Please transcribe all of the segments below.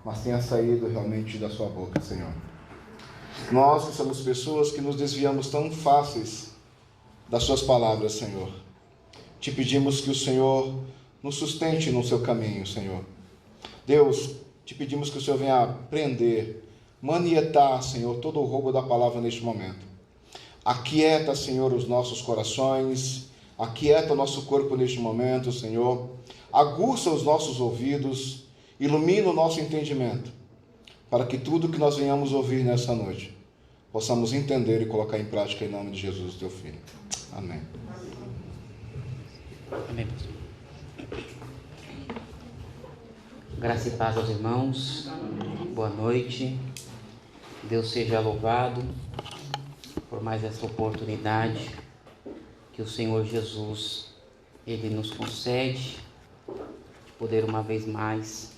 mas tenha saído realmente da sua boca, Senhor. Nós que somos pessoas que nos desviamos tão fáceis das suas palavras, Senhor, te pedimos que o Senhor nos sustente no seu caminho, Senhor. Deus, te pedimos que o Senhor venha prender, manietar, Senhor, todo o roubo da palavra neste momento. Aquieta, Senhor, os nossos corações, aquieta o nosso corpo neste momento, Senhor. Aguça os nossos ouvidos, ilumina o nosso entendimento, para que tudo que nós venhamos ouvir nessa noite, possamos entender e colocar em prática em nome de Jesus, teu Filho. Amém. Amém, pastor. Graça e paz aos irmãos. Boa noite. Deus seja louvado por mais essa oportunidade que o Senhor Jesus, Ele nos concede, de poder uma vez mais,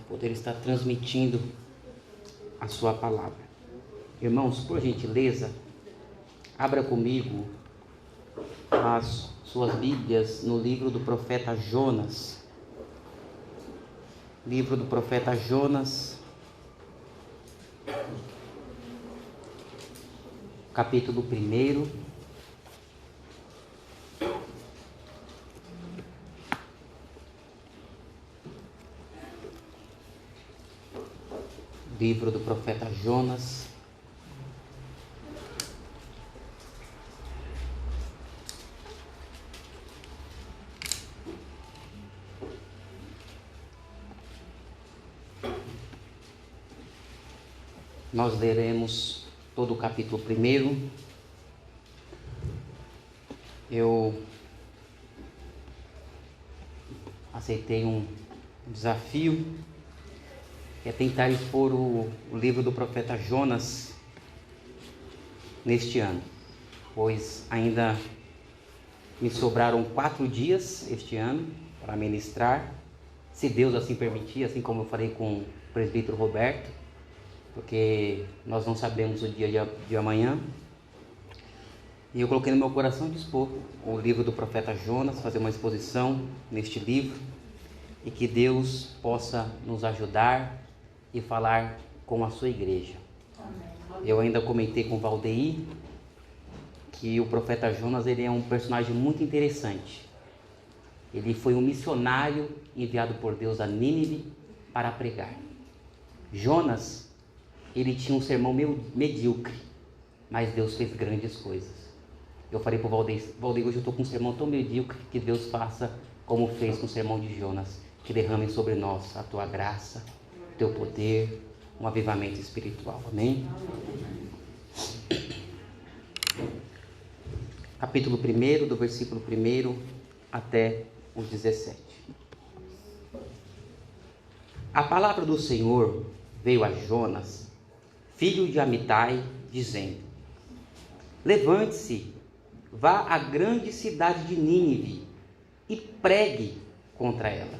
poder estar transmitindo a sua palavra. Irmãos, por gentileza, abra comigo as suas Bíblias no livro do profeta Jonas. Livro do profeta Jonas, capítulo 1. Livro do profeta Jonas, nós leremos todo o capítulo 1. Eu aceitei um desafio, que é tentar expor o livro do profeta Jonas neste ano, pois ainda me sobraram 4 dias este ano para ministrar, se Deus assim permitir, assim como eu falei com o presbítero Roberto, porque nós não sabemos o dia de amanhã. E eu coloquei no meu coração de expor o livro do profeta Jonas, fazer uma exposição neste livro, e que Deus possa nos ajudar e falar com a sua igreja. Eu ainda comentei com o Valdeir que o profeta Jonas, ele é um personagem muito interessante. Ele foi um missionário enviado por Deus a Nínive para pregar. Jonas, ele tinha um sermão medíocre, mas Deus fez grandes coisas. Eu falei para o Valdeir, hoje eu estou com um sermão tão medíocre, que Deus faça como fez com o sermão de Jonas, que derrame sobre nós a tua graça, o teu poder, um avivamento espiritual. Amém? Capítulo 1, do versículo 1 até o 17. A palavra do Senhor veio a Jonas, filho de Amitai, dizendo: levante-se, vá à grande cidade de Nínive e pregue contra ela,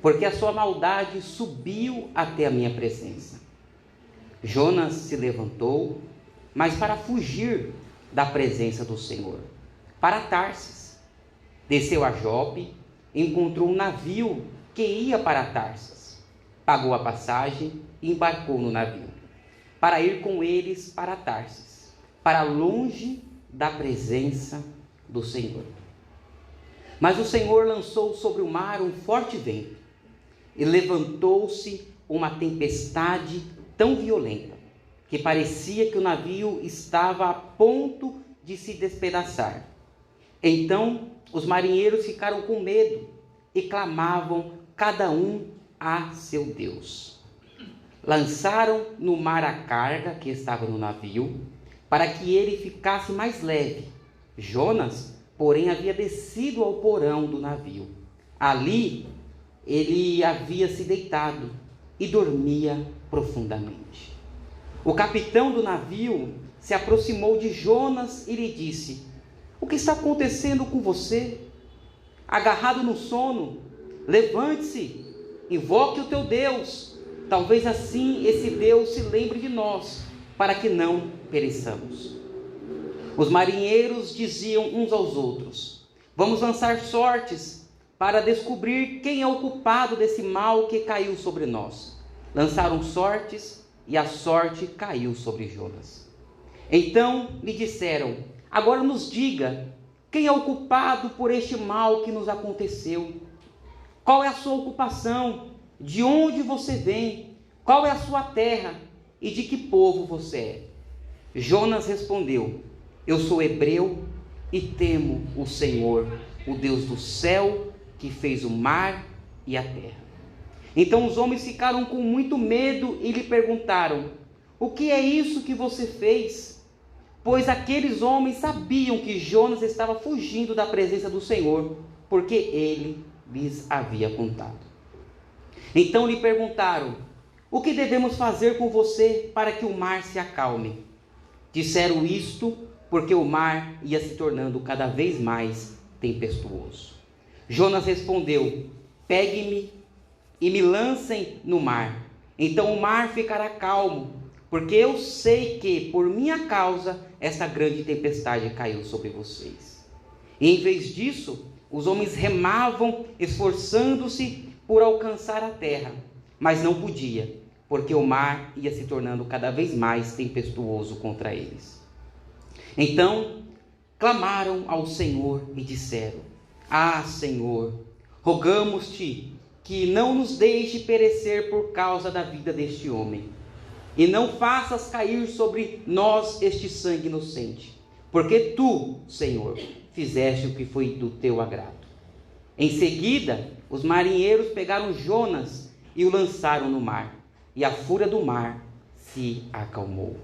porque a sua maldade subiu até a minha presença. Jonas se levantou, mas para fugir da presença do Senhor, para Tarsis. Desceu a Jope, encontrou um navio que ia para Tarsas, pagou a passagem e embarcou no navio, para ir com eles para Tarsis, para longe da presença do Senhor. Mas o Senhor lançou sobre o mar um forte vento, e levantou-se uma tempestade tão violenta, que parecia que o navio estava a ponto de se despedaçar. Então os marinheiros ficaram com medo e clamavam cada um a seu Deus. Lançaram no mar a carga que estava no navio, para que ele ficasse mais leve. Jonas, porém, havia descido ao porão do navio. Ali ele havia se deitado e dormia profundamente. O capitão do navio se aproximou de Jonas e lhe disse: o que está acontecendo com você? Agarrado no sono, levante-se, invoque o teu Deus. Talvez assim esse Deus se lembre de nós, para que não pereçamos. Os marinheiros diziam uns aos outros: vamos lançar sortes para descobrir quem é o culpado desse mal que caiu sobre nós. Lançaram sortes e a sorte caiu sobre Jonas. Então lhe disseram: agora nos diga, quem é o culpado por este mal que nos aconteceu? Qual é a sua ocupação? De onde você vem? Qual é a sua terra? E de que povo você é? Jonas respondeu: eu sou hebreu e temo o Senhor, o Deus do céu, que fez o mar e a terra. Então os homens ficaram com muito medo e lhe perguntaram: o que é isso que você fez? Pois aqueles homens sabiam que Jonas estava fugindo da presença do Senhor, porque ele lhes havia contado. Então lhe perguntaram: o que devemos fazer com você para que o mar se acalme? Disseram isto porque o mar ia se tornando cada vez mais tempestuoso. Jonas respondeu: pegue-me e me lancem no mar, então o mar ficará calmo, porque eu sei que por minha causa essa grande tempestade caiu sobre vocês. E em vez disso, os homens remavam, esforçando-se por alcançar a terra, mas não podia, porque o mar ia se tornando cada vez mais tempestuoso contra eles. Então clamaram ao Senhor e disseram: ah, Senhor, rogamos-te que não nos deixe perecer por causa da vida deste homem, e não faças cair sobre nós este sangue inocente, porque tu, Senhor, fizeste o que foi do teu agrado. Em seguida, os marinheiros pegaram Jonas e o lançaram no mar, e a fúria do mar se acalmou.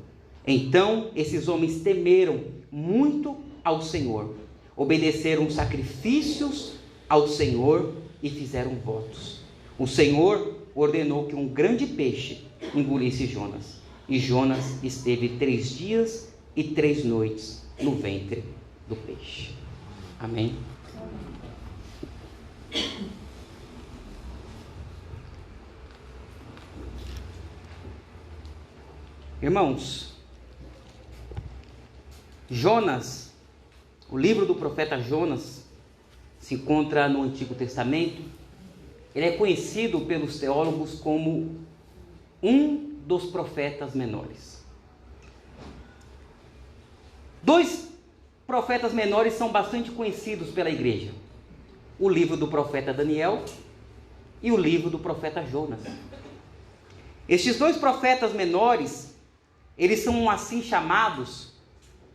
Então esses homens temeram muito ao Senhor, obedeceram sacrifícios ao Senhor e fizeram votos. O Senhor ordenou que um grande peixe engolisse Jonas, e Jonas esteve 3 dias e 3 noites no ventre do peixe. Amém? Irmãos, Jonas, o livro do profeta Jonas, se encontra no Antigo Testamento. Ele é conhecido pelos teólogos como um dos profetas menores. 2 profetas menores são bastante conhecidos pela igreja: o livro do profeta Daniel e o livro do profeta Jonas. Estes 2 profetas menores, eles são assim chamados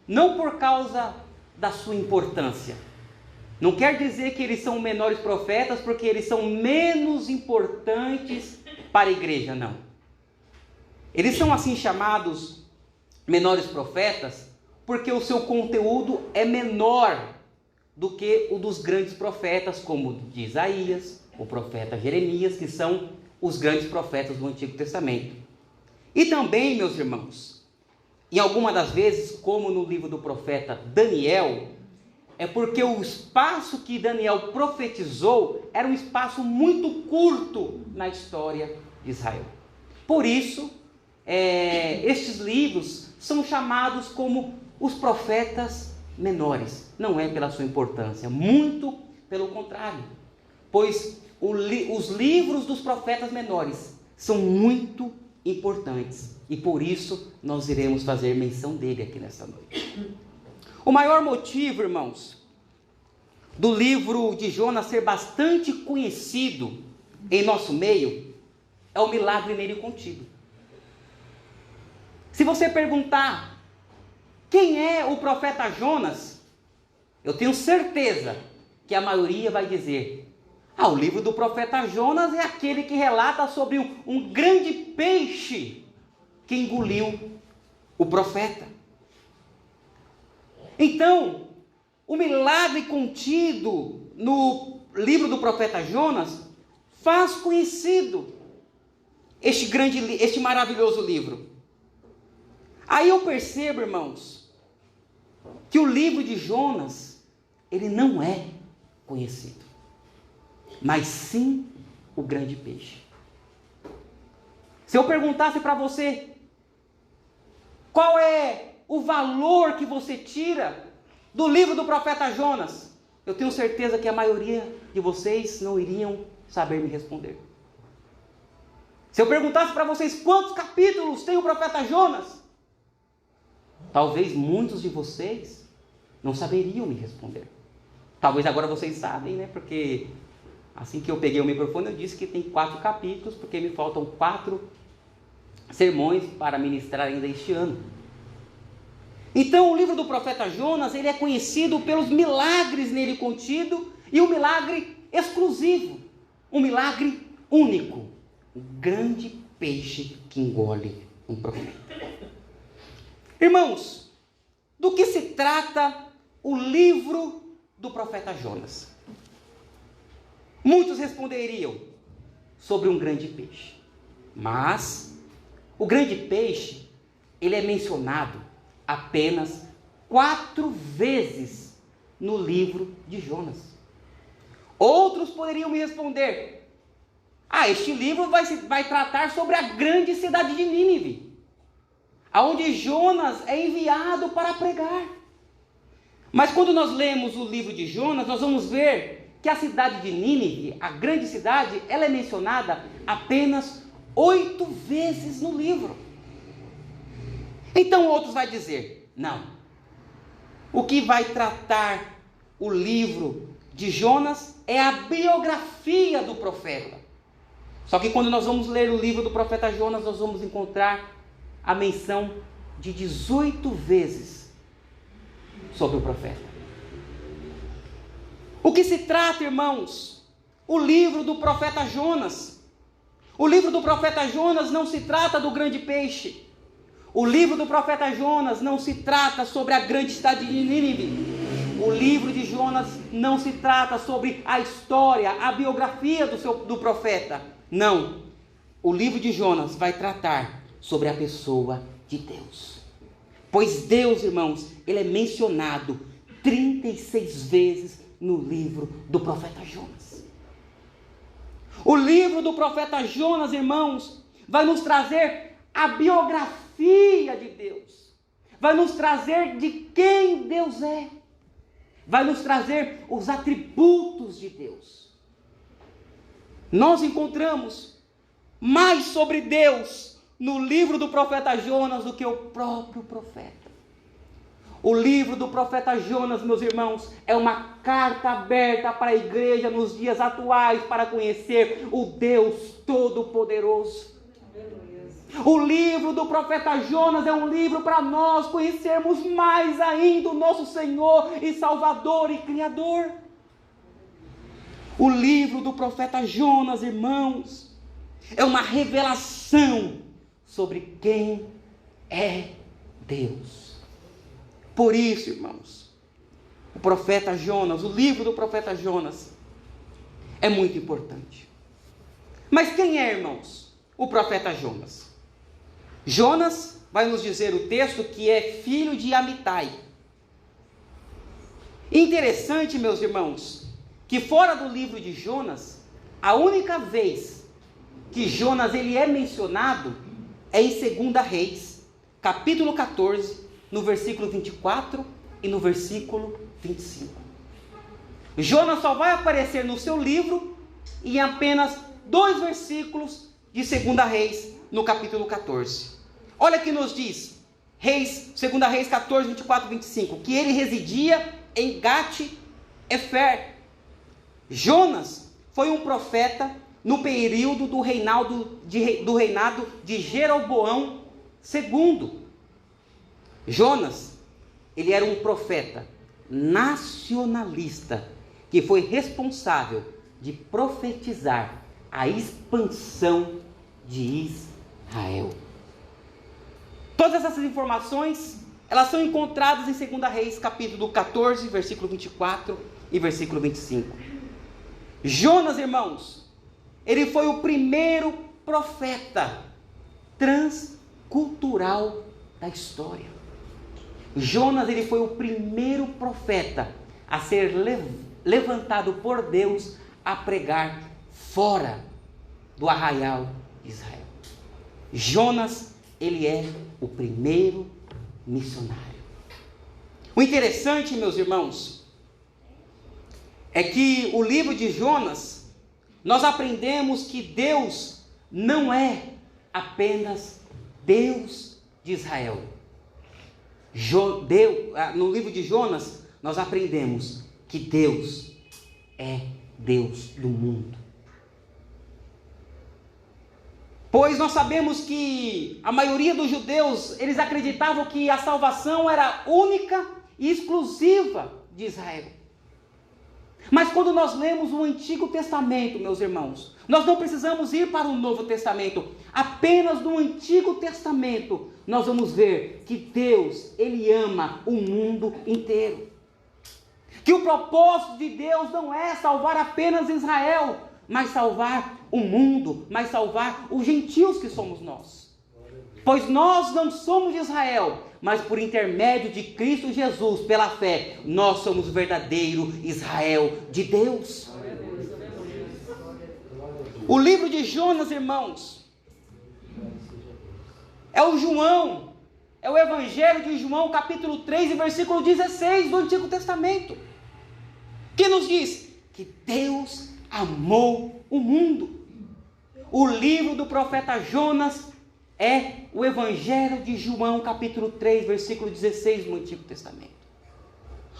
não por causa da sua importância. Não quer dizer que eles são menores profetas porque eles são menos importantes para a igreja, não. Eles são assim chamados menores profetas porque o seu conteúdo é menor do que o dos grandes profetas, como de Isaías, o profeta Jeremias, que são os grandes profetas do Antigo Testamento. E também, meus irmãos, em alguma das vezes, como no livro do profeta Daniel, é porque o espaço que Daniel profetizou era um espaço muito curto na história de Israel. Por isso, estes livros são chamados como os profetas menores. Não é pela sua importância, muito pelo contrário. Pois os livros dos profetas menores são muito importantes. E por isso nós iremos fazer menção dele aqui nesta noite. O maior motivo, irmãos, do livro de Jonas ser bastante conhecido em nosso meio é o milagre nele contido. Se você perguntar quem é o profeta Jonas, eu tenho certeza que a maioria vai dizer: o livro do profeta Jonas é aquele que relata sobre um grande peixe que engoliu o profeta. Então, o milagre contido no livro do profeta Jonas faz conhecido este maravilhoso livro. Aí eu percebo, irmãos, que o livro de Jonas, ele não é conhecido, mas sim o grande peixe. Se eu perguntasse para você, qual é o valor que você tira do livro do profeta Jonas? eu tenho certeza que a maioria de vocês não iriam saber me responder. Se eu perguntasse para vocês quantos capítulos tem o profeta Jonas, talvez muitos de vocês não saberiam me responder. Talvez agora vocês sabem, né? Porque assim que eu peguei o microfone, eu disse que tem 4 capítulos, porque me faltam 4 sermões para ministrar ainda este ano. Então, o livro do profeta Jonas, ele é conhecido pelos milagres nele contido, e um milagre exclusivo, um milagre único, o grande peixe que engole um profeta. Irmãos, do que se trata o livro do profeta Jonas? Muitos responderiam sobre um grande peixe, mas o grande peixe, ele é mencionado apenas 4 vezes no livro de Jonas. Outros poderiam me responder: este livro vai tratar sobre a grande cidade de Nínive, aonde Jonas é enviado para pregar. Mas quando nós lemos o livro de Jonas, nós vamos ver que a cidade de Nínive, a grande cidade, ela é mencionada apenas 8 vezes no livro. Então outros vão dizer: não, o que vai tratar o livro de Jonas é a biografia do profeta. Só que quando nós vamos ler o livro do profeta Jonas, nós vamos encontrar a menção de 18 vezes sobre o profeta. O que se trata, irmãos? O livro do profeta Jonas. O livro do profeta Jonas não se trata do grande peixe. O livro do profeta Jonas não se trata sobre a grande cidade de Nínive. O livro de Jonas não se trata sobre a história, a biografia do profeta. Não. O livro de Jonas vai tratar sobre a pessoa de Deus. Pois Deus, irmãos, ele é mencionado 36 vezes no livro do profeta Jonas. O livro do profeta Jonas, irmãos, vai nos trazer a biografia de Deus. Vai nos trazer de quem Deus é. Vai nos trazer os atributos de Deus. Nós encontramos mais sobre Deus no livro do profeta Jonas do que o próprio profeta. O livro do profeta Jonas, meus irmãos, é uma carta aberta para a igreja nos dias atuais para conhecer o Deus Todo-Poderoso. O livro do profeta Jonas é um livro para nós conhecermos mais ainda o nosso Senhor e Salvador e Criador. O livro do profeta Jonas, irmãos, é uma revelação sobre quem é Deus. Por isso, irmãos, o profeta Jonas, o livro do profeta Jonas, é muito importante. Mas quem é, irmãos, o profeta Jonas? Jonas, vai nos dizer o texto, que é filho de Amitai. Interessante, meus irmãos, que fora do livro de Jonas, a única vez que Jonas ele é mencionado é em 2 Reis, capítulo 14, no versículo 24 e no versículo 25. Jonas só vai aparecer no seu livro em apenas 2 versículos de 2 Reis, no capítulo 14. Olha que nos diz, 2 Reis 14, 24 e 25, que ele residia em Gat-Efer. Jonas foi um profeta no período do reinado de Jeroboão II. Jonas, ele era um profeta nacionalista, que foi responsável de profetizar a expansão de Israel. Todas essas informações, elas são encontradas em 2 Reis, capítulo 14, versículo 24 e versículo 25. Jonas, irmãos, ele foi o primeiro profeta transcultural da história. Jonas, ele foi o primeiro profeta a ser levantado por Deus a pregar fora do arraial de Israel. Jonas, ele é o primeiro missionário. O interessante, meus irmãos, é que o livro de Jonas, nós aprendemos que Deus não é apenas Deus de Israel. No livro de Jonas, nós aprendemos que Deus é Deus do mundo. Pois nós sabemos que a maioria dos judeus, eles acreditavam que a salvação era única e exclusiva de Israel. Mas quando nós lemos o Antigo Testamento, meus irmãos, nós não precisamos ir para o Novo Testamento. Apenas no Antigo Testamento nós vamos ver que Deus, Ele ama o mundo inteiro. Que o propósito de Deus não é salvar apenas Israel, mas salvar o mundo, mas salvar os gentios que somos nós. Pois nós não somos de Israel, mas por intermédio de Cristo Jesus, pela fé, nós somos o verdadeiro Israel de Deus. O livro de Jonas, irmãos, é o Evangelho de João, capítulo 3, e versículo 16 do Antigo Testamento, que nos diz que Deus amou o mundo. O livro do profeta Jonas é o Evangelho de João, capítulo 3, versículo 16 no Antigo Testamento.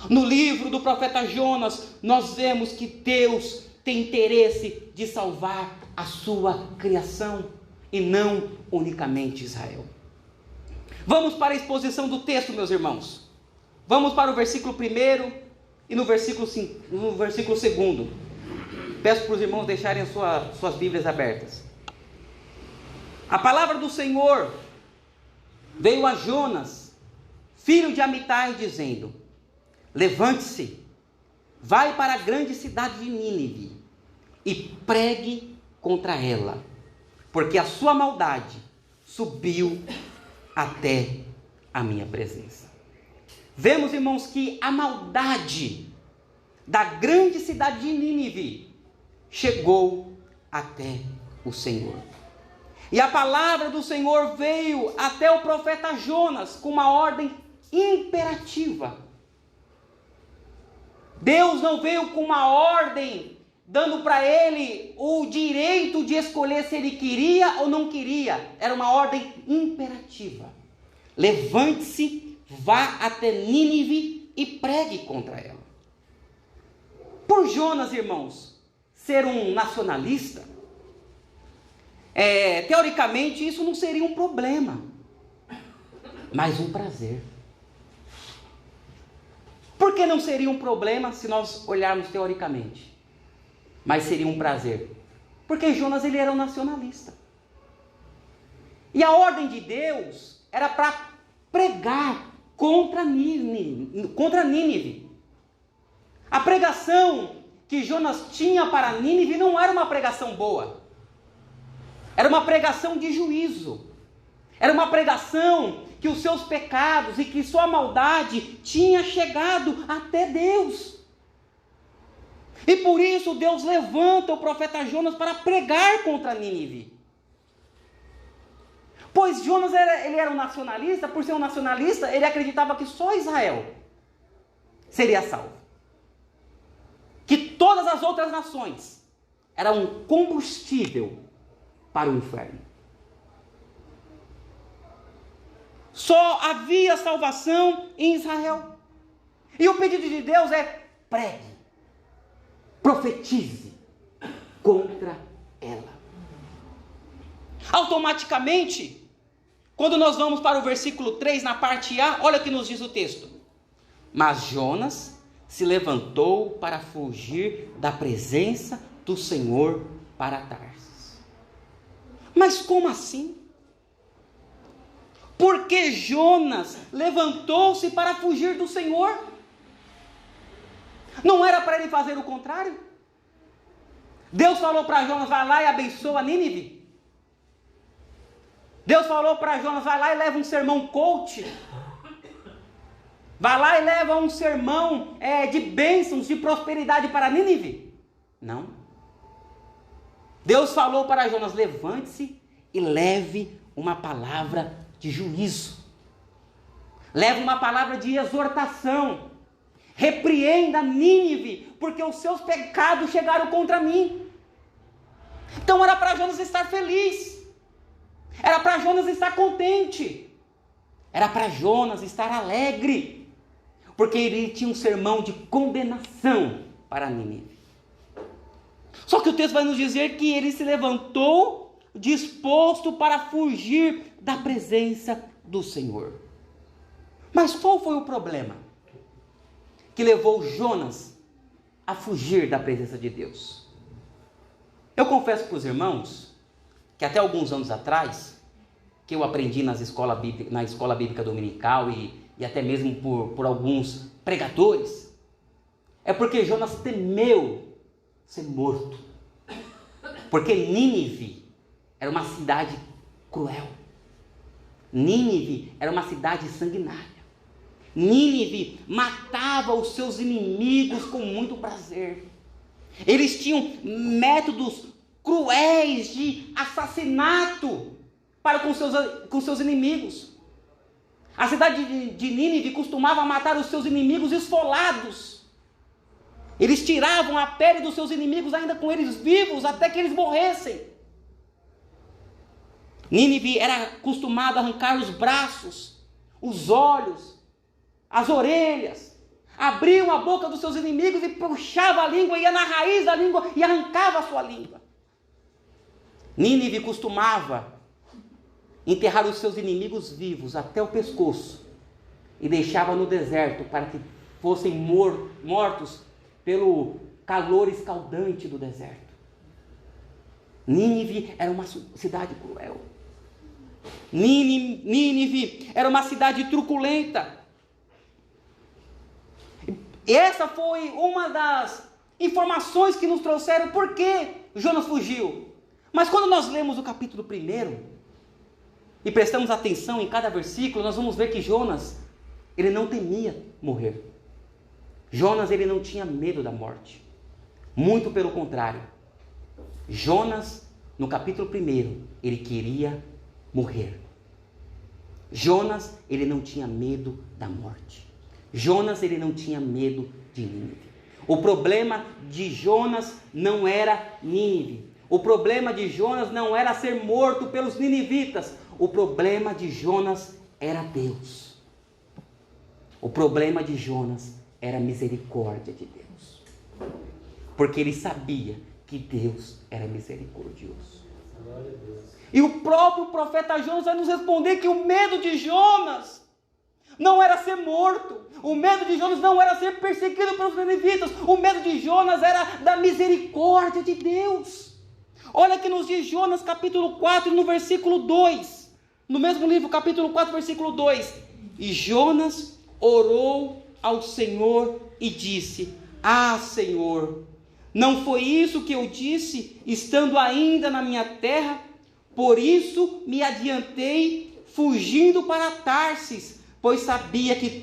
No livro do profeta Jonas, nós vemos que Deus tem interesse de salvar a sua criação, e não unicamente Israel. Vamos para a exposição do texto, meus irmãos. Vamos para o versículo 1 e no versículo 2. Peço para os irmãos deixarem suas Bíblias abertas. A palavra do Senhor veio a Jonas, filho de Amitai, dizendo: levante-se, vai para a grande cidade de Nínive e pregue contra ela, porque a sua maldade subiu até a minha presença. Vemos, irmãos, que a maldade da grande cidade de Nínive chegou até o Senhor. E a palavra do Senhor veio até o profeta Jonas com uma ordem imperativa. Deus não veio com uma ordem dando para ele o direito de escolher se ele queria ou não queria. Era uma ordem imperativa. Levante-se, vá até Nínive e pregue contra ela. Por Jonas, irmãos, ser um nacionalista, teoricamente isso não seria um problema, mas um prazer. Por que não seria um problema se nós olharmos teoricamente? Mas seria um prazer. Porque Jonas, ele era um nacionalista. E a ordem de Deus era para pregar contra Nínive. A pregação que Jonas tinha para Nínive não era uma pregação boa. Era uma pregação de juízo. Era uma pregação que os seus pecados e que sua maldade tinha chegado até Deus. E por isso Deus levanta o profeta Jonas para pregar contra Nínive. Pois Jonas ele era um nacionalista. Por ser um nacionalista, ele acreditava que só Israel seria salvo. Que todas as outras nações eram um combustível para o inferno. Só havia salvação em Israel. E o pedido de Deus é: pregue, profetize contra ela. Automaticamente, quando nós vamos para o versículo 3, na parte A, olha o que nos diz o texto. Mas Jonas se levantou para fugir da presença do Senhor para Tarsis. Mas como assim? Porque Jonas levantou-se para fugir do Senhor? Não era para ele fazer o contrário? Deus falou para Jonas: vai lá e abençoa Nínive. Deus falou para Jonas: vai lá e leva um sermão coach. Vai lá e leva um sermão de bênçãos, de prosperidade para Nínive. Não. Deus falou para Jonas: levante-se e leve uma palavra de juízo. Leve uma palavra de exortação. repreenda Nínive, porque os seus pecados chegaram contra mim. Então era para Jonas estar feliz, era para Jonas estar contente, era para Jonas estar alegre, porque ele tinha um sermão de condenação para Nínive. Só que o texto vai nos dizer que ele se levantou disposto para fugir da presença do Senhor. Mas qual foi o problema que levou Jonas a fugir da presença de Deus? Eu confesso para os irmãos que até alguns anos atrás, que eu aprendi na escola bíblica dominical e até mesmo por alguns pregadores, é porque Jonas temeu ser morto. Porque Nínive era uma cidade cruel. Nínive era uma cidade sanguinária. Nínive matava os seus inimigos com muito prazer. Eles tinham métodos cruéis de assassinato para com seus inimigos. A cidade de Nínive costumava matar os seus inimigos esfolados. Eles tiravam a pele dos seus inimigos ainda com eles vivos, até que eles morressem. Nínive era acostumado a arrancar os braços, os olhos, as orelhas. Abriam a boca dos seus inimigos e puxava a língua, ia na raiz da língua e arrancava a sua língua. Nínive costumava enterrar os seus inimigos vivos até o pescoço e deixava no deserto para que fossem mortos pelo calor escaldante do deserto. Nínive era uma cidade cruel. Nínive era uma cidade truculenta. Essa foi uma das informações que nos trouxeram por que Jonas fugiu. Mas quando nós lemos o capítulo 1 e prestamos atenção em cada versículo, nós vamos ver que Jonas, ele não temia morrer. Jonas, ele não tinha medo da morte. Muito pelo contrário. Jonas, no capítulo 1, ele queria morrer. Jonas, ele não tinha medo da morte. Jonas, ele não tinha medo de Nínive. O problema de Jonas não era Nínive. O problema de Jonas não era ser morto pelos ninivitas. O problema de Jonas era Deus. O problema de Jonas era a misericórdia de Deus. Porque ele sabia que Deus era misericordioso. E o próprio profeta Jonas vai nos responder que o medo de Jonas não era ser morto. O medo de Jonas não era ser perseguido pelos ninivitas. O medo de Jonas era da misericórdia de Deus. Olha que nos diz Jonas capítulo 4, no versículo 2. No mesmo livro, capítulo 4, versículo 2. E Jonas orou ao Senhor e disse: Ah, Senhor, não foi isso que eu disse, estando ainda na minha terra? Por isso me adiantei, fugindo para Tarsis, pois sabia que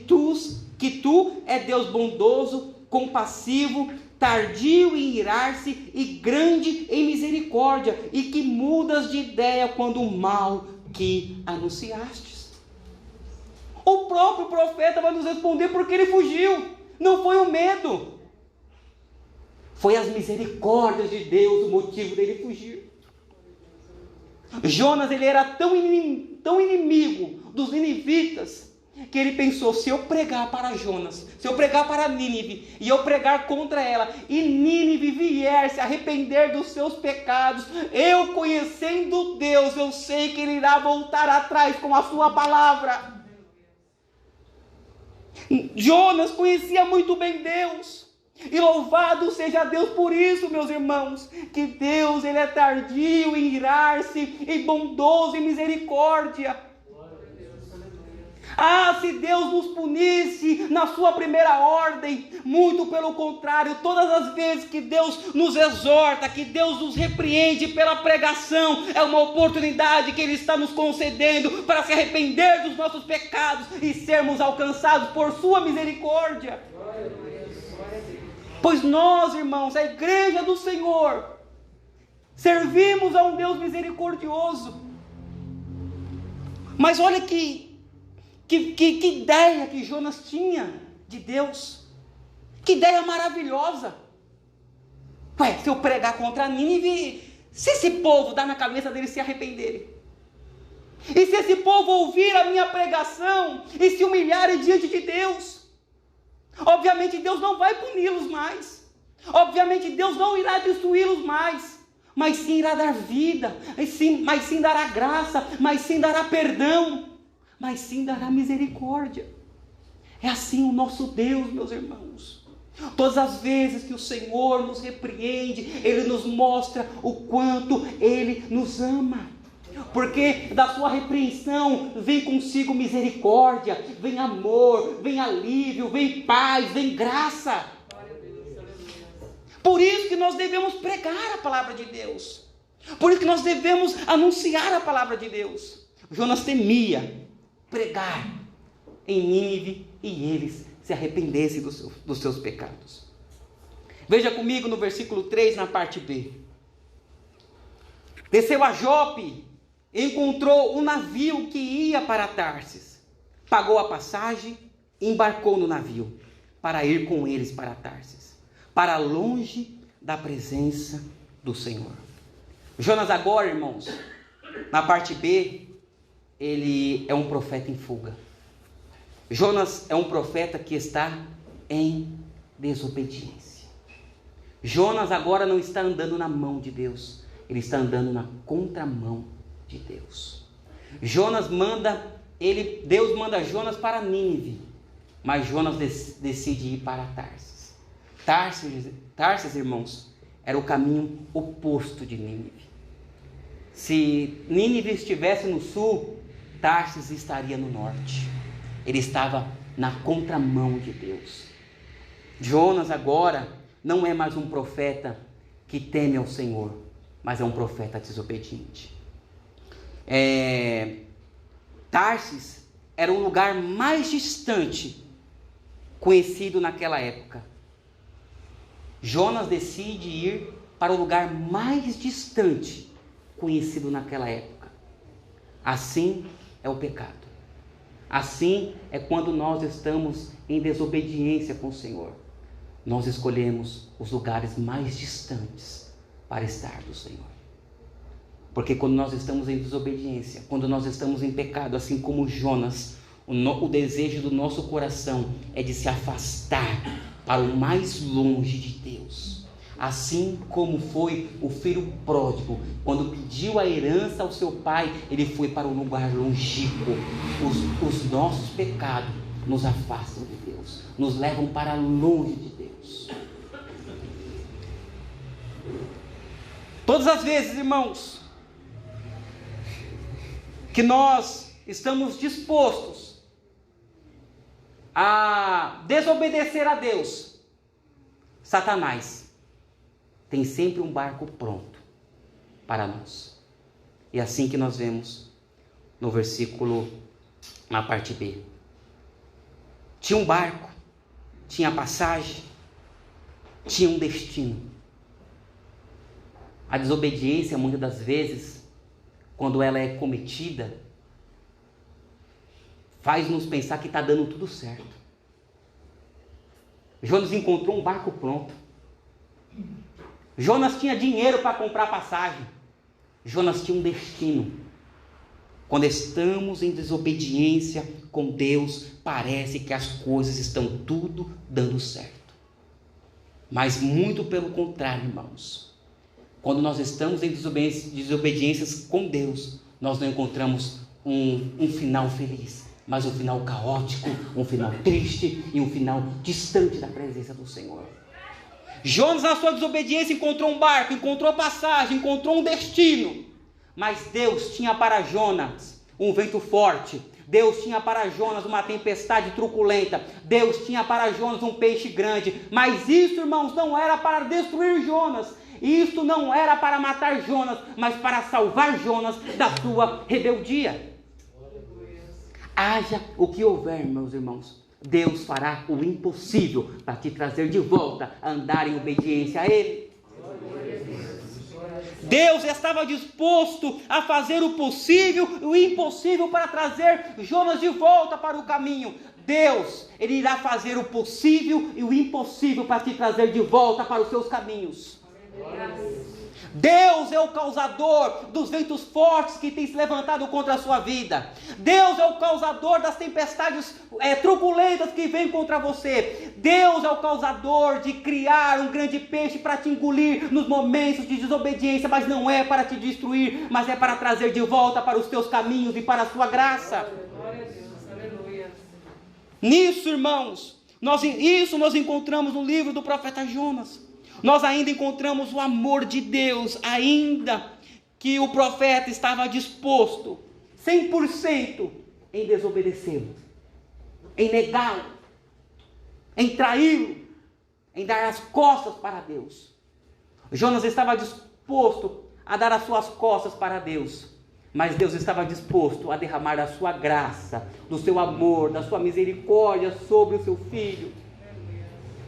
tu é Deus bondoso, compassivo, tardio em irar-se e grande em misericórdia, e que mudas de ideia quando o mal que anunciastes. O próprio profeta vai nos responder porque ele fugiu. Não foi o medo, foi as misericórdias de Deus o motivo dele fugir. Jonas, ele era tão inimigo dos ninivitas, que ele pensou: se eu pregar para Jonas, se eu pregar para Nínive, e eu pregar contra ela, e Nínive vier se arrepender dos seus pecados, eu, conhecendo Deus, eu sei que ele irá voltar atrás com a sua palavra. Jonas conhecia muito bem Deus, e louvado seja Deus por isso, meus irmãos, que Deus, ele é tardio em irar-se e bondoso em misericórdia. Ah, se Deus nos punisse na sua primeira ordem, muito pelo contrário, todas as vezes que Deus nos exorta, que Deus nos repreende pela pregação, é uma oportunidade que Ele está nos concedendo para se arrepender dos nossos pecados e sermos alcançados por sua misericórdia. Pois nós, irmãos, a igreja do Senhor, servimos a um Deus misericordioso. Mas olha que ideia que Jonas tinha de Deus. Que ideia maravilhosa! Ué, se eu pregar contra Nínive, se esse povo dá na cabeça deles se arrependerem, e se esse povo ouvir a minha pregação e se humilharem diante de Deus, obviamente Deus não vai puni-los mais, obviamente Deus não irá destruí-los mais, mas sim irá dar vida, mas sim dará graça, mas sim dará perdão, mas sim dará misericórdia. É assim o nosso Deus, meus irmãos. Todas as vezes que o Senhor nos repreende, Ele nos mostra o quanto Ele nos ama. Porque da sua repreensão vem consigo misericórdia, vem amor, vem alívio, vem paz, vem graça. Por isso que nós devemos pregar a palavra de Deus. Por isso que nós devemos anunciar a palavra de Deus. Jonas temia pregar em Nínive e eles se arrependessem dos seus pecados. Veja comigo no versículo 3, na parte B. Desceu a Jope, encontrou um navio que ia para Tarsis, pagou a passagem e embarcou no navio para ir com eles para Tarsis, para longe da presença do Senhor. Jonas agora, irmãos, na parte B, ele é um profeta em fuga. Jonas é um profeta que está em desobediência. Jonas agora não está andando na mão de Deus, ele está andando na contramão de Deus. Deus manda Jonas para Nínive, mas Jonas decide ir para Tarsis. Tarsis, irmãos, era o caminho oposto de Nínive. Se Nínive estivesse no sul, Tarsis estaria no norte. Ele estava na contramão de Deus. Jonas agora não é mais um profeta que teme ao Senhor, mas é um profeta desobediente. Tarsis era o lugar mais distante conhecido naquela época. Jonas decide ir para o lugar mais distante conhecido naquela época. Assim é o pecado. Assim é quando nós estamos em desobediência com o Senhor. Nós escolhemos os lugares mais distantes para estar do Senhor. Porque quando nós estamos em desobediência, quando nós estamos em pecado, assim como Jonas, o desejo do nosso coração é de se afastar para o mais longe de Deus. Assim como foi o filho pródigo, quando pediu a herança ao seu pai, ele foi para um lugar longínquo. Os nossos pecados nos afastam de Deus, nos levam para longe de Deus. Todas as vezes, irmãos, que nós estamos dispostos a desobedecer a Deus, Satanás tem sempre um barco pronto para nós. E assim que nós vemos no versículo, na parte B. Tinha um barco, tinha passagem, tinha um destino. A desobediência, muitas das vezes, quando ela é cometida, faz-nos pensar que está dando tudo certo. Jonas encontrou um barco pronto. Jonas tinha dinheiro para comprar passagem. Jonas tinha um destino. Quando estamos em desobediência com Deus, parece que as coisas estão tudo dando certo. Mas muito pelo contrário, irmãos. Quando nós estamos em desobediências com Deus, nós não encontramos um final feliz, mas um final caótico, um final triste e um final distante da presença do Senhor. Jonas, na sua desobediência, encontrou um barco, encontrou passagem, encontrou um destino. Mas Deus tinha para Jonas um vento forte. Deus tinha para Jonas uma tempestade truculenta. Deus tinha para Jonas um peixe grande. Mas isso, irmãos, não era para destruir Jonas. Isso não era para matar Jonas, mas para salvar Jonas da sua rebeldia. Haja o que houver, meus irmãos, Deus fará o impossível para te trazer de volta a andar em obediência a Ele. Deus estava disposto a fazer o possível e o impossível para trazer Jonas de volta para o caminho. Deus, Ele irá fazer o possível e o impossível para te trazer de volta para os seus caminhos. Deus é o causador dos ventos fortes que têm se levantado contra a sua vida. Deus é o causador das tempestades truculentas que vêm contra você. Deus é o causador de criar um grande peixe para te engolir nos momentos de desobediência, mas não é para te destruir, mas é para trazer de volta para os teus caminhos e para a sua graça. Glória a Deus, aleluia. Nisso, irmãos, nós encontramos no livro do profeta Jonas. Nós ainda encontramos o amor de Deus, ainda que o profeta estava disposto, 100%, em desobedecê-lo, em negá-lo, em traí-lo, em dar as costas para Deus. Jonas estava disposto a dar as suas costas para Deus, mas Deus estava disposto a derramar a sua graça, do seu amor, da sua misericórdia sobre o seu filho.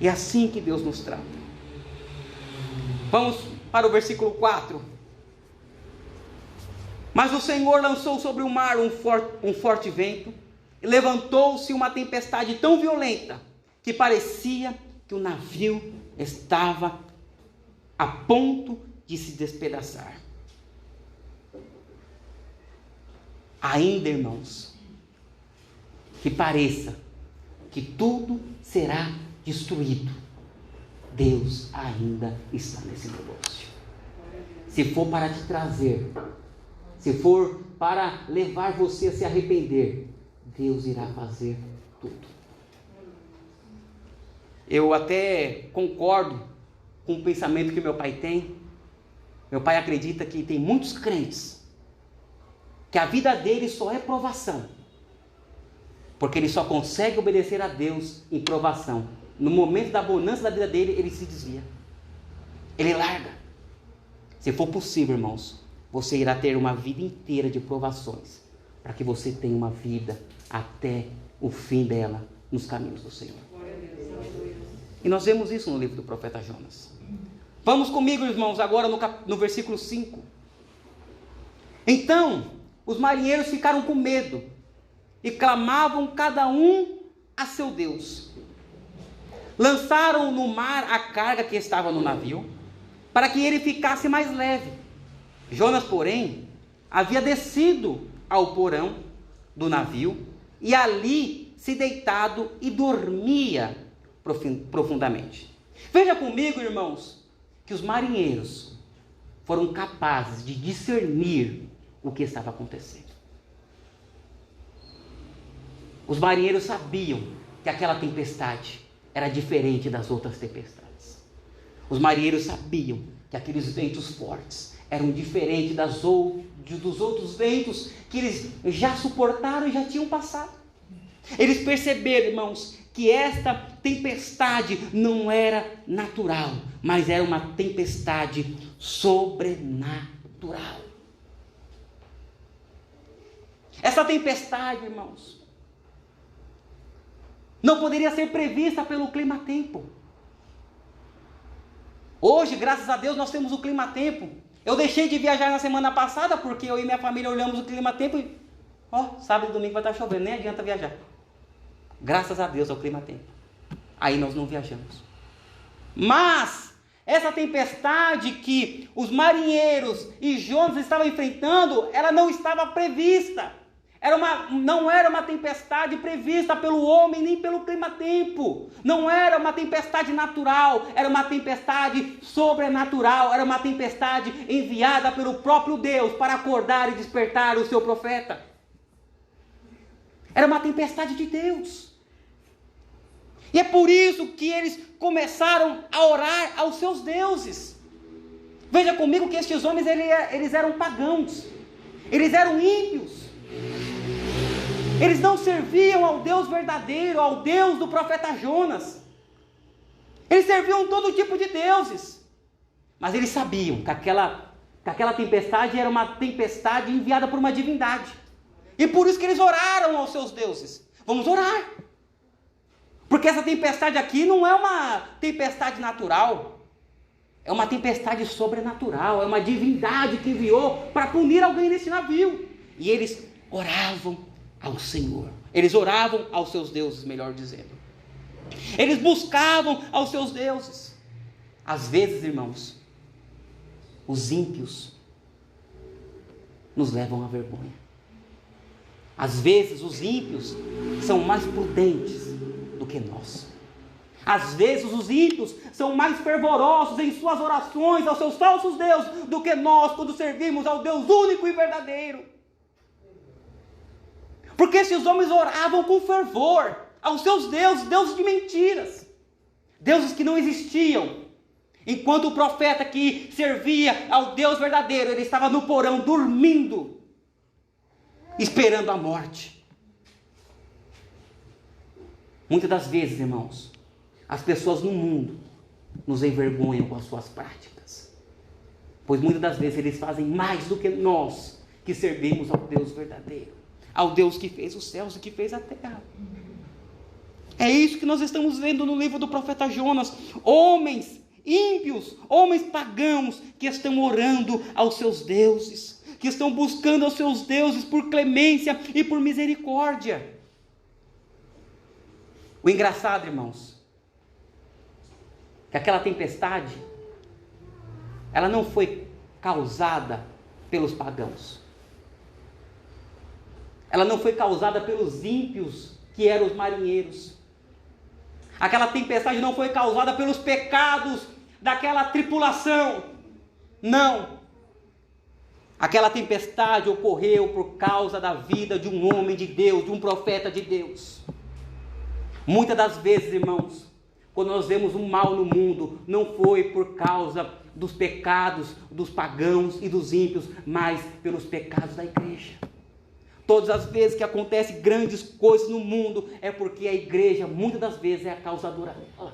É assim que Deus nos trata. Vamos para o versículo 4. Mas o Senhor lançou sobre o mar um forte vento, e levantou-se uma tempestade tão violenta, que parecia que o navio estava a ponto de se despedaçar. Ainda, irmãos, que pareça que tudo será destruído, Deus ainda está nesse negócio. Se for para te trazer, se for para levar você a se arrepender, Deus irá fazer tudo. Eu até concordo com o pensamento que meu pai tem. Meu pai acredita que tem muitos crentes que a vida deles só é provação, porque ele só consegue obedecer a Deus em provação. No momento da bonança da vida dele, ele se desvia, ele larga. Se for possível, irmãos, você irá ter uma vida inteira de provações, para que você tenha uma vida até o fim dela, nos caminhos do Senhor. E nós vemos isso no livro do profeta Jonas. Vamos comigo, irmãos, agora no versículo 5. Então, os marinheiros ficaram com medo, e clamavam cada um a seu Deus. Lançaram no mar a carga que estava no navio, para que ele ficasse mais leve. Jonas, porém, havia descido ao porão do navio, e ali se deitado e dormia profundamente. Veja comigo, irmãos, que os marinheiros foram capazes de discernir o que estava acontecendo. Os marinheiros sabiam que aquela tempestade era diferente das outras tempestades. Os marinheiros sabiam que aqueles ventos fortes eram diferentes dos outros ventos que eles já suportaram e já tinham passado. Eles perceberam, irmãos, que esta tempestade não era natural, mas era uma tempestade sobrenatural. Essa tempestade, irmãos, não poderia ser prevista pelo clima-tempo. Hoje, graças a Deus, nós temos o clima-tempo. Eu deixei de viajar na semana passada, porque eu e minha família olhamos o clima-tempo e, sábado e domingo vai estar chovendo, nem adianta viajar. Graças a Deus ao clima-tempo. Aí nós não viajamos. Mas essa tempestade que os marinheiros e Jonas estavam enfrentando, ela não estava prevista. Não era uma tempestade prevista pelo homem, nem pelo clima-tempo. Não era uma tempestade natural, era uma tempestade sobrenatural. Era uma tempestade enviada pelo próprio Deus para acordar e despertar o seu profeta. Era uma tempestade de Deus. E é por isso que eles começaram a orar aos seus deuses. Veja comigo que estes homens eles eram pagãos. Eles eram ímpios. Eles não serviam ao Deus verdadeiro, ao Deus do profeta Jonas. Eles serviam todo tipo de deuses. Mas eles sabiam que aquela tempestade era uma tempestade enviada por uma divindade. E por isso que eles oraram aos seus deuses. Vamos orar. Porque essa tempestade aqui não é uma tempestade natural. É uma tempestade sobrenatural, é uma divindade que enviou para punir alguém nesse navio. E eles oravam ao Senhor. Eles oravam aos seus deuses, melhor dizendo. Eles buscavam aos seus deuses. Às vezes, irmãos, os ímpios nos levam à vergonha. Às vezes, os ímpios são mais prudentes do que nós. Às vezes, os ímpios são mais fervorosos em suas orações aos seus falsos deuses do que nós, quando servimos ao Deus único e verdadeiro. Porque esses homens oravam com fervor aos seus deuses, deuses de mentiras, deuses que não existiam. Enquanto o profeta que servia ao Deus verdadeiro, ele estava no porão dormindo, esperando a morte. Muitas das vezes, irmãos, as pessoas no mundo nos envergonham com as suas práticas, pois muitas das vezes eles fazem mais do que nós, que servimos ao Deus verdadeiro, ao Deus que fez os céus e que fez a terra. É isso que nós estamos vendo no livro do profeta Jonas. Homens ímpios, homens pagãos, que estão orando aos seus deuses, que estão buscando aos seus deuses por clemência e por misericórdia. O engraçado, irmãos, que aquela tempestade, ela não foi causada pelos pagãos. Ela não foi causada pelos ímpios, que eram os marinheiros. Aquela tempestade não foi causada pelos pecados daquela tripulação. Não. Aquela tempestade ocorreu por causa da vida de um homem de Deus, de um profeta de Deus. Muitas das vezes, irmãos, quando nós vemos o mal no mundo, não foi por causa dos pecados dos pagãos e dos ímpios, mas pelos pecados da igreja. Todas as vezes que acontecem grandes coisas no mundo, é porque a igreja, muitas das vezes, é a causadora dela.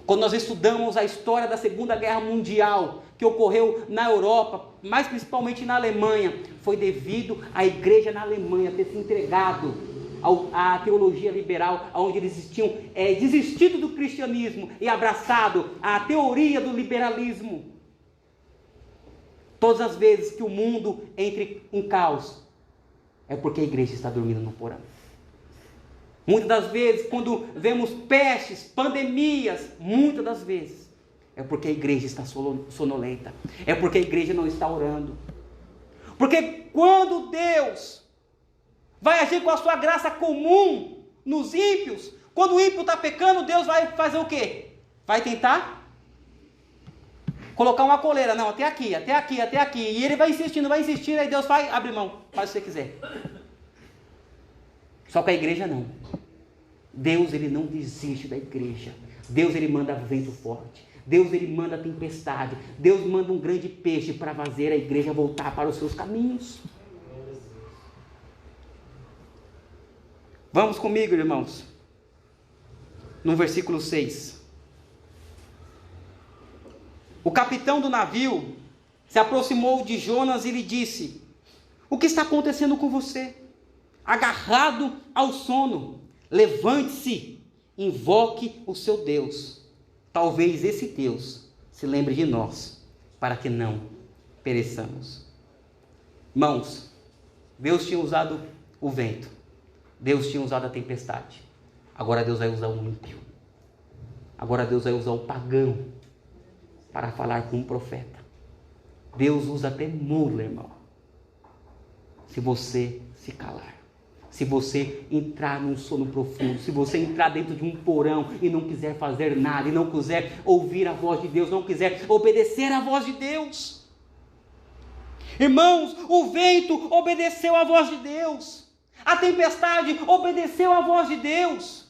Quando nós estudamos a história da Segunda Guerra Mundial, que ocorreu na Europa, mais principalmente na Alemanha, foi devido à igreja na Alemanha ter se entregado à teologia liberal, onde eles tinham desistido do cristianismo e abraçado a teoria do liberalismo. Todas as vezes que o mundo entra em caos, é porque a igreja está dormindo no porão. Muitas das vezes, quando vemos pestes, pandemias, muitas das vezes, é porque a igreja está sonolenta. É porque a igreja não está orando. Porque quando Deus vai agir com a sua graça comum nos ímpios, quando o ímpio está pecando, Deus vai fazer o quê? Vai tentar colocar uma coleira. Não, até aqui, até aqui, até aqui. E ele vai insistindo, aí Deus vai, abre mão, faz o que você quiser. Só que a igreja não. Deus, ele não desiste da igreja. Deus, ele manda vento forte. Deus, ele manda tempestade. Deus manda um grande peixe para fazer a igreja voltar para os seus caminhos. Vamos comigo, irmãos, no versículo 6. O capitão do navio se aproximou de Jonas e lhe disse: o que está acontecendo com você? Agarrado ao sono, levante-se, invoque o seu Deus. Talvez esse Deus se lembre de nós, para que não pereçamos. Irmãos, Deus tinha usado o vento, Deus tinha usado a tempestade. Agora Deus vai usar o ímpio. Agora Deus vai usar o pagão para falar com um profeta. Deus usa até mula, irmão, se você se calar. Se você entrar num sono profundo, se você entrar dentro de um porão e não quiser fazer nada, e não quiser ouvir a voz de Deus, não quiser obedecer à voz de Deus. Irmãos, o vento obedeceu à voz de Deus. A tempestade obedeceu à voz de Deus.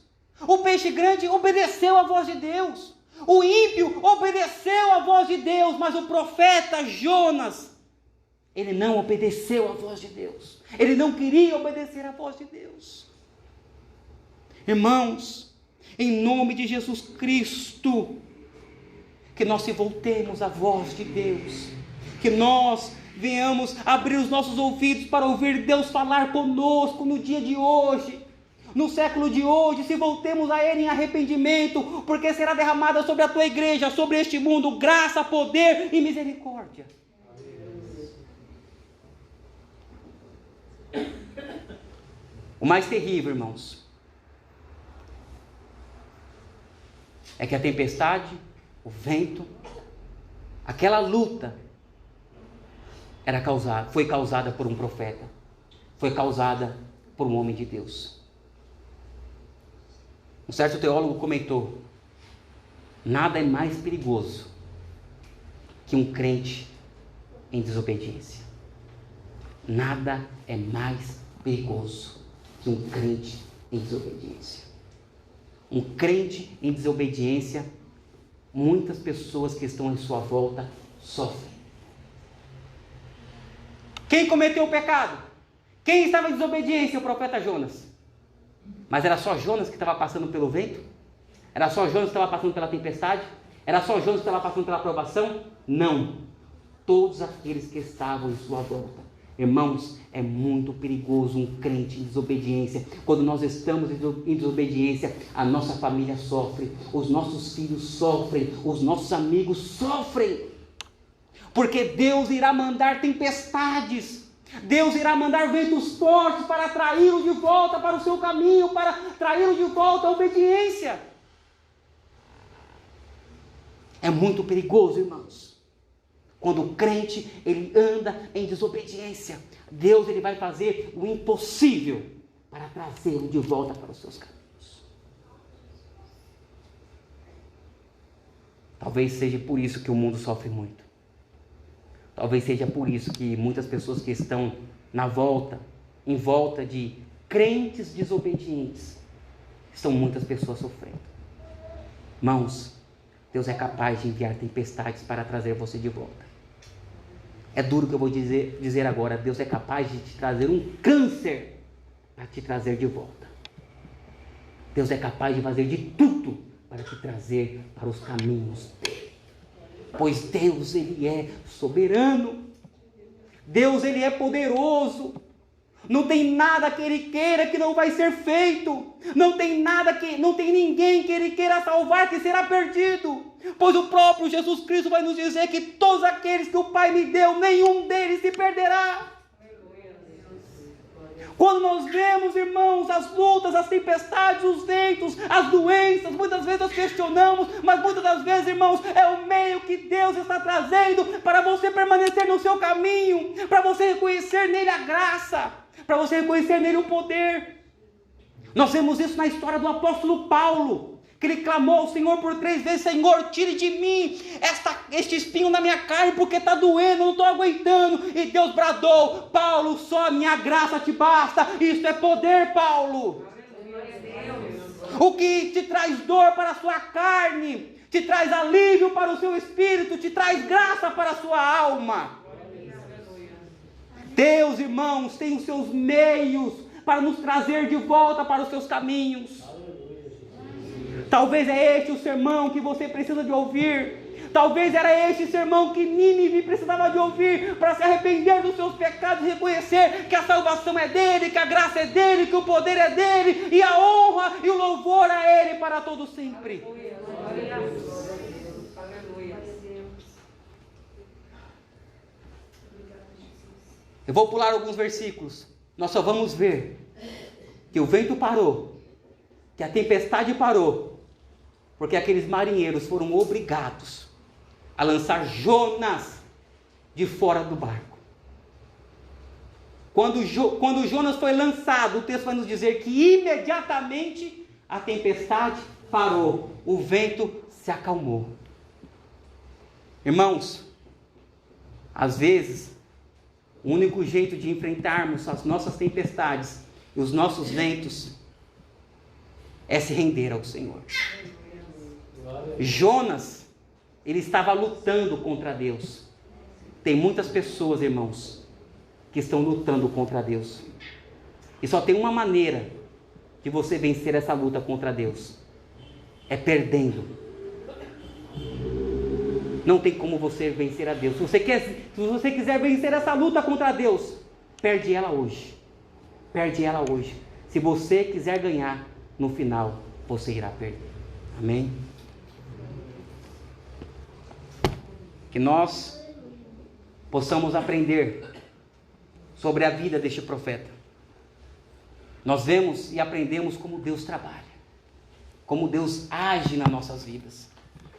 O peixe grande obedeceu à voz de Deus. O ímpio obedeceu à voz de Deus, mas o profeta Jonas, ele não obedeceu à voz de Deus. Ele não queria obedecer à voz de Deus. Irmãos, em nome de Jesus Cristo, que nós se voltemos à voz de Deus. Que nós venhamos abrir os nossos ouvidos para ouvir Deus falar conosco no dia de hoje. no século de hoje, se voltemos a Ele em arrependimento, porque será derramada sobre a tua igreja, sobre este mundo, graça, poder e misericórdia. O mais terrível, irmãos, é que a tempestade, o vento, aquela luta foi causada por um profeta, foi causada por um homem de Deus. Um certo teólogo comentou: nada é mais perigoso que um crente em desobediência. Nada é mais perigoso que um crente em desobediência. Um crente em desobediência, muitas pessoas que estão em sua volta sofrem. Quem cometeu o pecado? Quem estava em desobediência? O profeta Jonas. Mas era só Jonas que estava passando pelo vento? Era só Jonas que estava passando pela tempestade? Era só Jonas que estava passando pela provação? Não. Todos aqueles que estavam em sua volta. Irmãos, é muito perigoso um crente em desobediência. Quando nós estamos em desobediência, a nossa família sofre, os nossos filhos sofrem, os nossos amigos sofrem. Porque Deus irá mandar tempestades, Deus irá mandar ventos fortes para atraí-lo de volta para o seu caminho, para atraí-lo de volta à obediência. É muito perigoso, irmãos. Quando o crente, ele anda em desobediência, Deus ele vai fazer o impossível para trazê-lo de volta para os seus caminhos. Talvez seja por isso que o mundo sofre muito. Talvez seja por isso que muitas pessoas que estão em volta de crentes desobedientes, estão muitas pessoas sofrendo. Irmãos, Deus é capaz de enviar tempestades para trazer você de volta. É duro o que eu vou dizer agora. Deus é capaz de te trazer um câncer para te trazer de volta. Deus é capaz de fazer de tudo para te trazer para os caminhos dele. Pois Deus, ele é soberano. Deus, ele é poderoso. Não tem nada que ele queira que não vai ser feito. Não tem ninguém que ele queira salvar que será perdido. Pois o próprio Jesus Cristo vai nos dizer que todos aqueles que o Pai me deu, nenhum deles se perderá. Quando nós vemos, irmãos, as lutas, as tempestades, os ventos, as doenças, muitas vezes nós questionamos, mas muitas das vezes, irmãos, é o meio que Deus está trazendo para você permanecer no seu caminho, para você reconhecer nele a graça, para você reconhecer nele o poder. Nós vemos isso na história do apóstolo Paulo, que ele clamou ao Senhor por 3 vezes: Senhor, tire de mim este espinho na minha carne, porque está doendo, eu não estou aguentando. E Deus bradou: Paulo, só a minha graça te basta. Isso é poder, Paulo. O que te traz dor para a sua carne, te traz alívio para o seu espírito, te traz graça para a sua alma. Deus, irmãos, tem os seus meios para nos trazer de volta para os seus caminhos. Talvez é este o sermão que você precisa de ouvir. Talvez era este sermão que Nínive precisava de ouvir para se arrepender dos seus pecados e reconhecer que a salvação é dele, que a graça é dele, que o poder é dele e a honra e o louvor a ele para todo sempre. Eu vou pular alguns versículos. Nós só vamos ver que o vento parou, que a tempestade parou, porque aqueles marinheiros foram obrigados a lançar Jonas de fora do barco. Quando Jonas foi lançado, o texto vai nos dizer que imediatamente a tempestade parou, o vento se acalmou. Irmãos, às vezes, o único jeito de enfrentarmos as nossas tempestades e os nossos ventos é se render ao Senhor. Jonas, ele estava lutando contra Deus. Tem muitas pessoas, irmãos, que estão lutando contra Deus. E só tem uma maneira de você vencer essa luta contra Deus: é perdendo. Não tem como você vencer a Deus. Se você quiser vencer essa luta contra Deus, perde ela hoje. Perde ela hoje. Se você quiser ganhar, no final você irá perder. Amém? Que nós possamos aprender sobre a vida deste profeta. Nós vemos e aprendemos como Deus trabalha, como Deus age nas nossas vidas.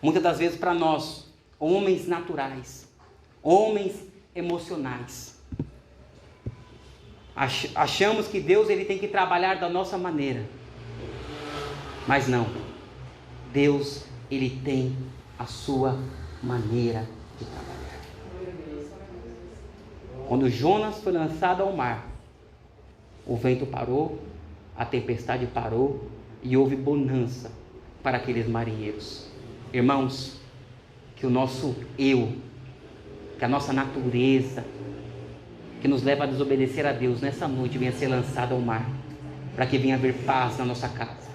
Muitas das vezes para nós, homens naturais, homens emocionais, achamos que Deus ele tem que trabalhar da nossa maneira. Mas não. Deus ele tem a sua maneira de trabalhar. Quando Jonas foi lançado ao mar, o vento parou, a tempestade parou e houve bonança para aqueles marinheiros. Irmãos, que o nosso eu, que a nossa natureza, que nos leva a desobedecer a Deus nessa noite, venha ser lançada ao mar, para que venha haver paz na nossa casa,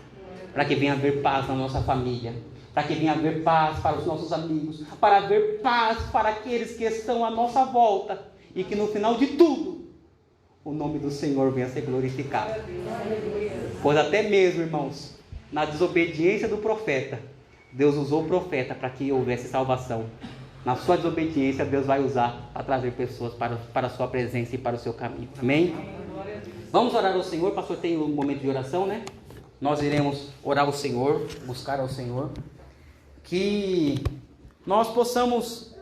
para que venha haver paz na nossa família, para que venha haver paz para os nossos amigos, para haver paz para aqueles que estão à nossa volta, e que no final de tudo, o nome do Senhor venha ser glorificado. Pois até mesmo, irmãos, na desobediência do profeta, Deus usou o profeta para que houvesse salvação. Na sua desobediência, Deus vai usar para trazer pessoas para a sua presença e para o seu caminho. Amém? Vamos orar ao Senhor. O pastor tem um momento de oração, né? Nós iremos orar ao Senhor, buscar ao Senhor, que nós possamos